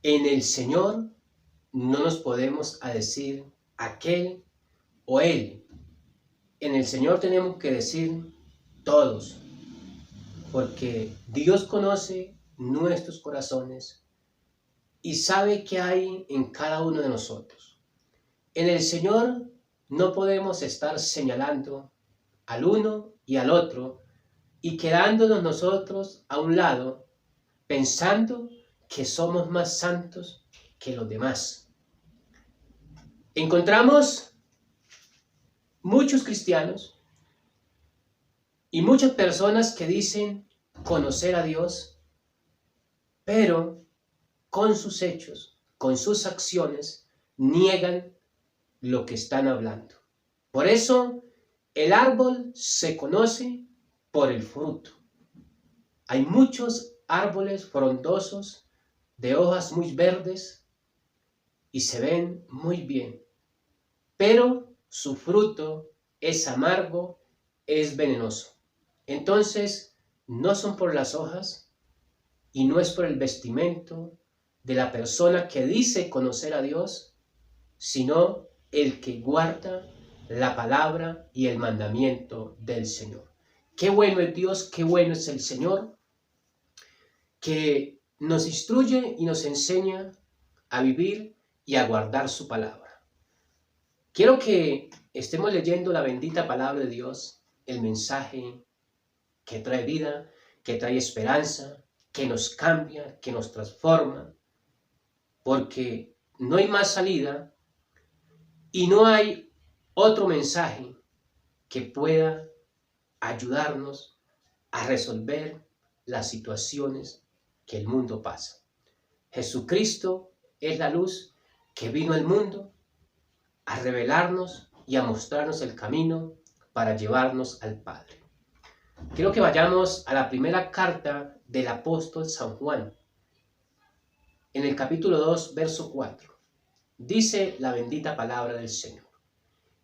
En el Señor no nos podemos a decir aquel o él. En el Señor tenemos que decir todos, porque Dios conoce nuestros corazones y sabe qué hay en cada uno de nosotros. En el Señor no podemos estar señalando al uno y al otro y quedándonos nosotros a un lado pensando que somos más santos que los demás. Encontramos muchos cristianos y muchas personas que dicen conocer a Dios, pero con sus hechos, con sus acciones, niegan lo que están hablando. Por eso el árbol se conoce por el fruto. Hay muchos árboles frondosos de hojas muy verdes y se ven muy bien, pero su fruto es amargo, es venenoso. Entonces, no son por las hojas y no es por el vestimento de la persona que dice conocer a Dios, sino el que guarda la palabra y el mandamiento del Señor. Qué bueno es Dios, qué bueno es el Señor, que nos instruye y nos enseña a vivir y a guardar su palabra. Quiero que estemos leyendo la bendita palabra de Dios, el mensaje que trae vida, que trae esperanza, que nos cambia, que nos transforma, porque no hay más salida y no hay otro mensaje que pueda ayudarnos a resolver las situaciones que el mundo pasa. Jesucristo es la luz que vino al mundo a revelarnos y a mostrarnos el camino para llevarnos al Padre. Quiero que vayamos a la primera carta del apóstol San Juan, en el capítulo 2, verso 4. Dice la bendita palabra del Señor: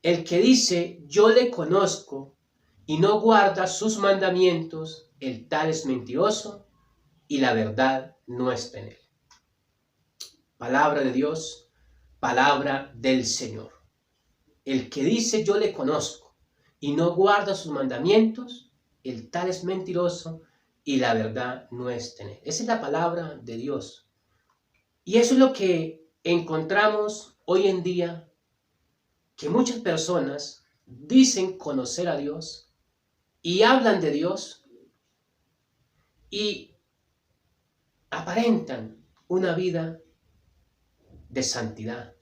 el que dice yo le conozco y no guarda sus mandamientos, el tal es mentiroso y la verdad no está en él. Palabra de Dios, palabra del Señor. El que dice yo le conozco y no guarda sus mandamientos, el tal es mentiroso y la verdad no está en él. Esa es la palabra de Dios. Y eso es lo que encontramos hoy en día, que muchas personas dicen conocer a Dios y hablan de Dios y aparentan una vida de santidad,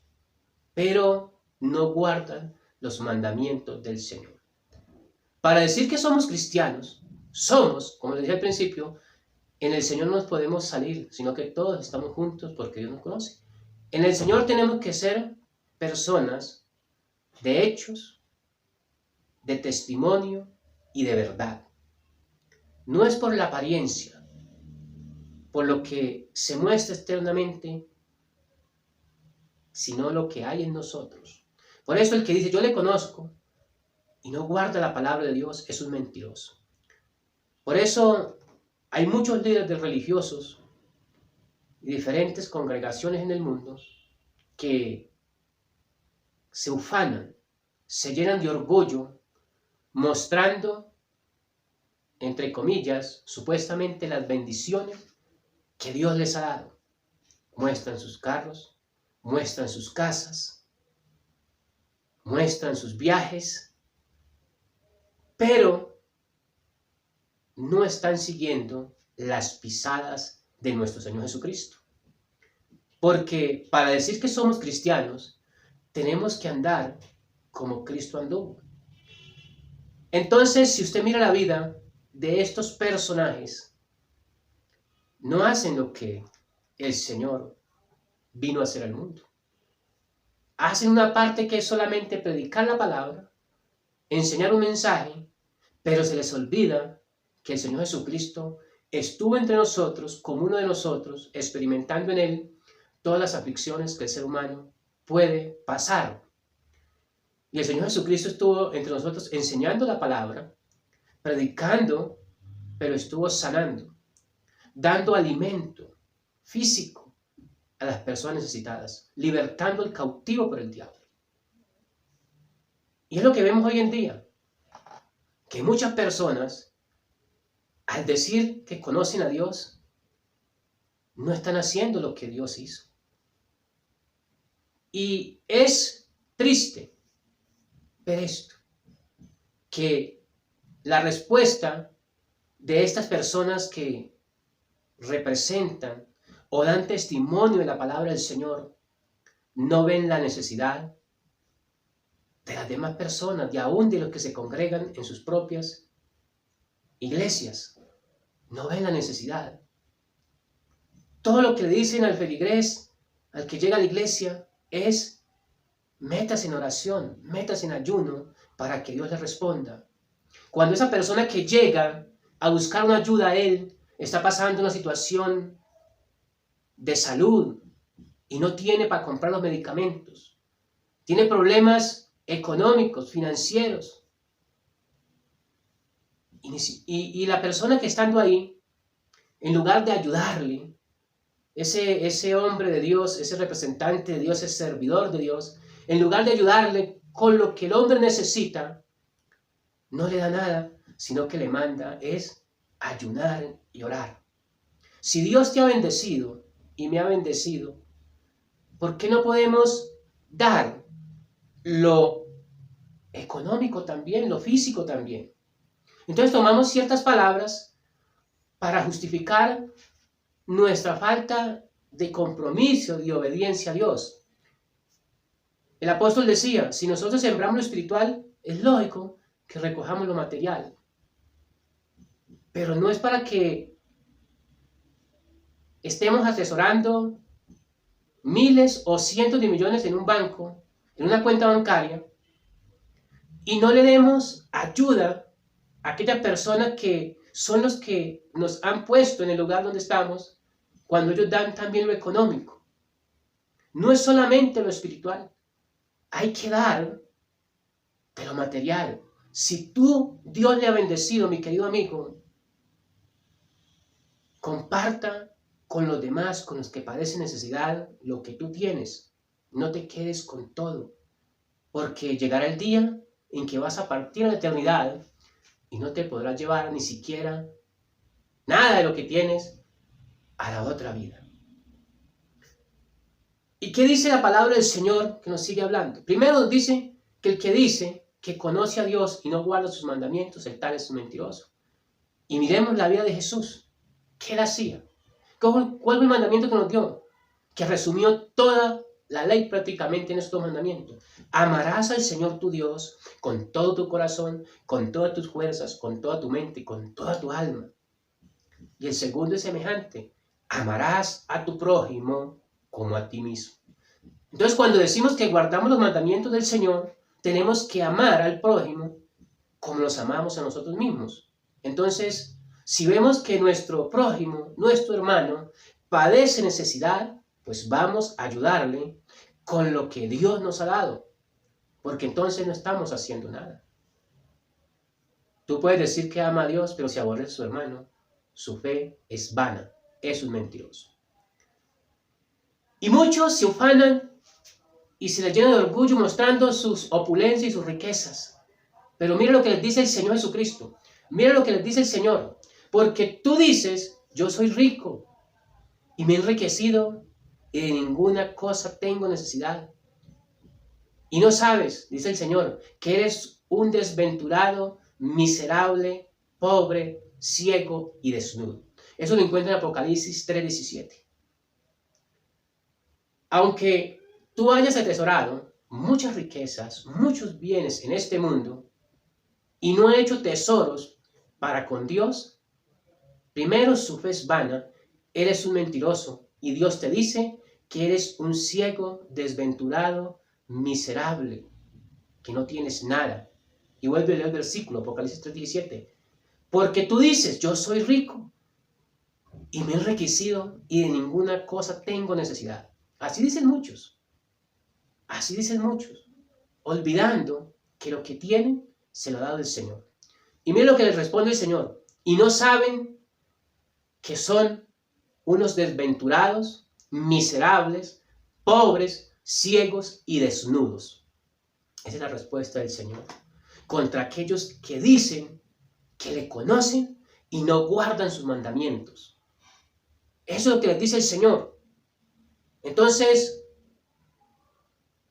pero no guardan los mandamientos del Señor. Para decir que somos cristianos, somos, como les dije al principio, en el Señor no nos podemos salir, sino que todos estamos juntos porque Dios nos conoce. En el Señor tenemos que ser personas de hechos, de testimonio y de verdad. No es por la apariencia, por lo que se muestra externamente, sino lo que hay en nosotros. Por eso el que dice yo le conozco y no guarda la palabra de Dios es un mentiroso. Por eso hay muchos líderes religiosos y diferentes congregaciones en el mundo que se ufanan, se llenan de orgullo, mostrando, entre comillas, supuestamente las bendiciones que Dios les ha dado. Muestran sus carros, muestran sus casas, muestran sus viajes, pero no están siguiendo las pisadas de nuestro Señor Jesucristo. Porque para decir que somos cristianos, tenemos que andar como Cristo anduvo. Entonces, si usted mira la vida de estos personajes, no hacen lo que el Señor vino a hacer al mundo. Hacen una parte que es solamente predicar la palabra, enseñar un mensaje, pero se les olvida que el Señor Jesucristo estuvo entre nosotros, como uno de nosotros, experimentando en Él todas las aflicciones que el ser humano puede pasar. Y el Señor Jesucristo estuvo entre nosotros enseñando la palabra, predicando, pero estuvo sanando, dando alimento físico, a las personas necesitadas, libertando al cautivo por el diablo. Y es lo que vemos hoy en día, que muchas personas, al decir que conocen a Dios, no están haciendo lo que Dios hizo. Y es triste ver esto, que la respuesta de estas personas que representan o dan testimonio de la palabra del Señor no ven la necesidad de las demás personas, y aún de los que se congregan en sus propias iglesias. No ven la necesidad. Todo lo que le dicen al feligrés, al que llega a la iglesia, es: métase en oración, métase en ayuno para que Dios le responda. Cuando esa persona que llega a buscar una ayuda a él está pasando una situación de salud y no tiene para comprar los medicamentos, tiene problemas económicos, financieros, y la persona que estando ahí, en lugar de ayudarle, ese hombre de Dios, ese representante de Dios, ese servidor de Dios, en lugar de ayudarle con lo que el hombre necesita, no le da nada, sino que le manda es ayunar y orar. Si Dios te ha bendecido y me ha bendecido, ¿por qué no podemos dar lo económico también, lo físico también? Entonces tomamos ciertas palabras para justificar nuestra falta de compromiso, de obediencia a Dios. El apóstol decía: si nosotros sembramos lo espiritual, es lógico que recojamos lo material. Pero no es para que estemos atesorando miles o cientos de millones en un banco, en una cuenta bancaria, y no le demos ayuda a aquellas personas que son los que nos han puesto en el lugar donde estamos, cuando ellos dan también lo económico. No es solamente lo espiritual, hay que dar de lo material. Si Dios le ha bendecido, mi querido amigo, comparta con los demás, con los que padecen necesidad, lo que tú tienes. No te quedes con todo, porque llegará el día en que vas a partir a la eternidad y no te podrás llevar ni siquiera nada de lo que tienes a la otra vida. ¿Y qué dice la palabra del Señor que nos sigue hablando? Primero nos dice que el que dice que conoce a Dios y no guarda sus mandamientos, el tal es un mentiroso. Y miremos la vida de Jesús. ¿Qué él hacía? ¿Cuál fue el mandamiento que nos dio? Que resumió toda la ley prácticamente en estos mandamientos. Amarás al Señor tu Dios con todo tu corazón, con todas tus fuerzas, con toda tu mente, con toda tu alma. Y el segundo es semejante: amarás a tu prójimo como a ti mismo. Entonces, cuando decimos que guardamos los mandamientos del Señor, tenemos que amar al prójimo como nos amamos a nosotros mismos. Entonces, si vemos que nuestro prójimo, nuestro hermano, padece necesidad, pues vamos a ayudarle con lo que Dios nos ha dado, porque entonces no estamos haciendo nada. Tú puedes decir que ama a Dios, pero si aborrece a su hermano, su fe es vana, es un mentiroso. Y muchos se ufanan y se les llena de orgullo mostrando sus opulencias y sus riquezas. Pero mira lo que les dice el Señor Jesucristo. Mira lo que les dice el Señor. Porque tú dices: yo soy rico y me he enriquecido y de ninguna cosa tengo necesidad. Y no sabes, dice el Señor, que eres un desventurado, miserable, pobre, ciego y desnudo. Eso lo encuentra en Apocalipsis 3:17. Aunque tú hayas atesorado muchas riquezas, muchos bienes en este mundo y no has hecho tesoros para con Dios, primero su fe es vana, eres un mentiroso y Dios te dice que eres un ciego, desventurado, miserable, que no tienes nada. Y vuelve a leer el versículo, Apocalipsis 3:17. Porque tú dices: yo soy rico y me he enriquecido y de ninguna cosa tengo necesidad. Así dicen muchos. Así dicen muchos, olvidando que lo que tienen se lo ha dado el Señor. Y miren lo que les responde el Señor. Y no saben que son unos desventurados, miserables, pobres, ciegos y desnudos. Esa es la respuesta del Señor contra aquellos que dicen que le conocen y no guardan sus mandamientos. Eso es lo que les dice el Señor. Entonces,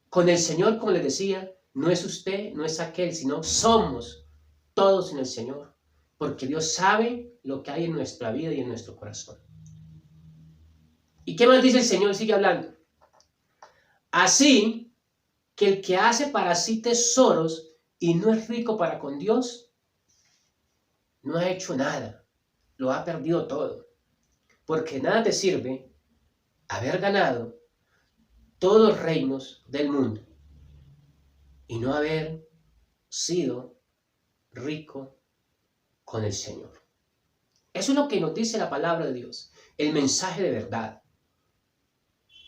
con el Señor, como les decía, no es usted, no es aquel, sino somos todos en el Señor, porque Dios sabe lo que hay en nuestra vida y en nuestro corazón. ¿Y qué más dice el Señor? Sigue hablando. Así que el que hace para sí tesoros y no es rico para con Dios, no ha hecho nada, lo ha perdido todo, porque nada te sirve haber ganado todos los reinos del mundo y no haber sido rico con el Señor. Eso es lo que nos dice la palabra de Dios, el mensaje de verdad.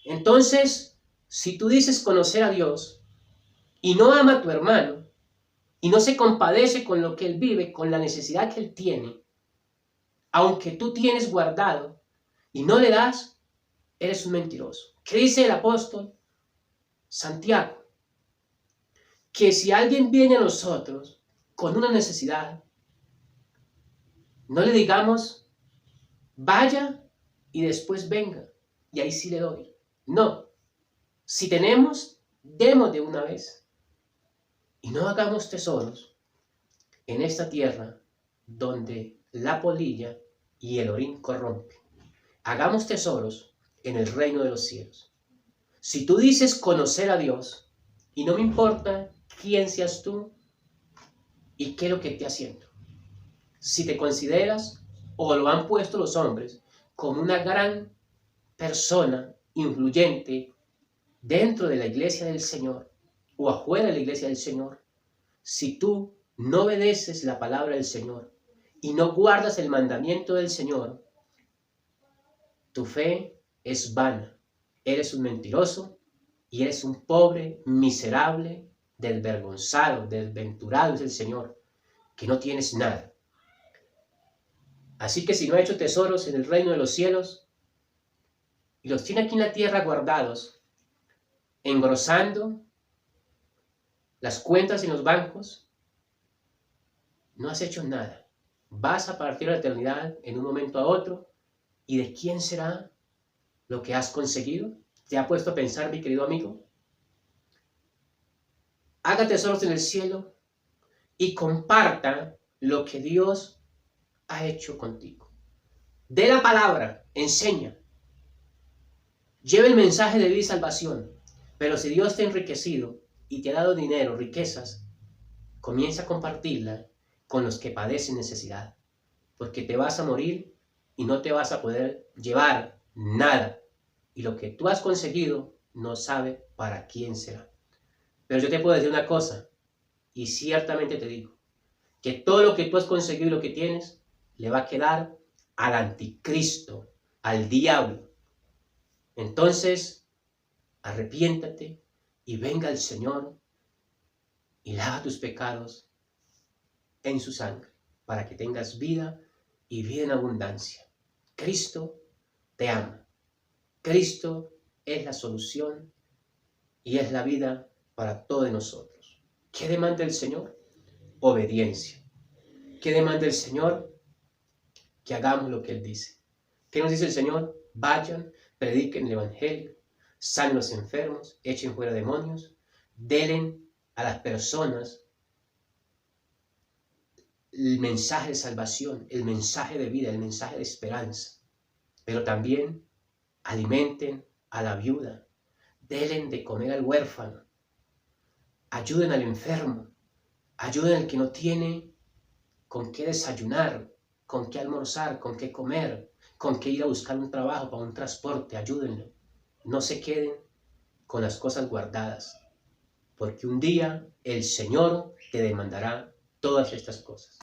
Entonces, si tú dices conocer a Dios y no ama a tu hermano y no se compadece con lo que él vive, con la necesidad que él tiene, aunque tú tienes guardado y no le das, eres un mentiroso. ¿Qué dice el apóstol Santiago? Que si alguien viene a nosotros con una necesidad, no le digamos, vaya y después venga, y ahí sí le doy. No, si tenemos, demos de una vez. Y no hagamos tesoros en esta tierra donde la polilla y el orín corrompen. Hagamos tesoros en el reino de los cielos. Si tú dices conocer a Dios, y no me importa quién seas tú y qué es lo que esté haciendo, si te consideras o lo han puesto los hombres como una gran persona influyente dentro de la iglesia del Señor o afuera de la iglesia del Señor, si tú no obedeces la palabra del Señor y no guardas el mandamiento del Señor, tu fe es vana. Eres un mentiroso y eres un pobre, miserable, desvergonzado, desventurado es el Señor, que no tienes nada. Así que si no ha hecho tesoros en el reino de los cielos y los tiene aquí en la tierra guardados, engrosando las cuentas en los bancos, no has hecho nada. Vas a partir a la eternidad en un momento a otro. ¿Y de quién será lo que has conseguido? ¿Te ha puesto a pensar, mi querido amigo? Haga tesoros en el cielo y comparta lo que Dios ha hecho contigo. Dé la palabra, enseña. Lleve el mensaje de vida y salvación. Pero si Dios te ha enriquecido y te ha dado dinero, riquezas, comienza a compartirla con los que padecen necesidad. Porque te vas a morir y no te vas a poder llevar nada. Y lo que tú has conseguido no sabe para quién será. Pero yo te puedo decir una cosa, y ciertamente te digo, que todo lo que tú has conseguido y lo que tienes, le va a quedar al anticristo, al diablo. Entonces, arrepiéntate y venga el Señor y lava tus pecados en su sangre, para que tengas vida y vida en abundancia. Cristo te ama. Cristo es la solución y es la vida para todos nosotros. ¿Qué demanda el Señor? Obediencia. ¿Qué demanda el Señor? Que hagamos lo que Él dice. ¿Qué nos dice el Señor? Vayan, prediquen el Evangelio, sanen los enfermos, echen fuera demonios, den a las personas el mensaje de salvación, el mensaje de vida, el mensaje de esperanza. Pero también alimenten a la viuda, denle de comer al huérfano, ayuden al enfermo, ayuden al que no tiene con qué desayunar, con qué almorzar, con qué comer, con qué ir a buscar un trabajo para un transporte, ayúdenlo. No se queden con las cosas guardadas, porque un día el Señor te demandará todas estas cosas.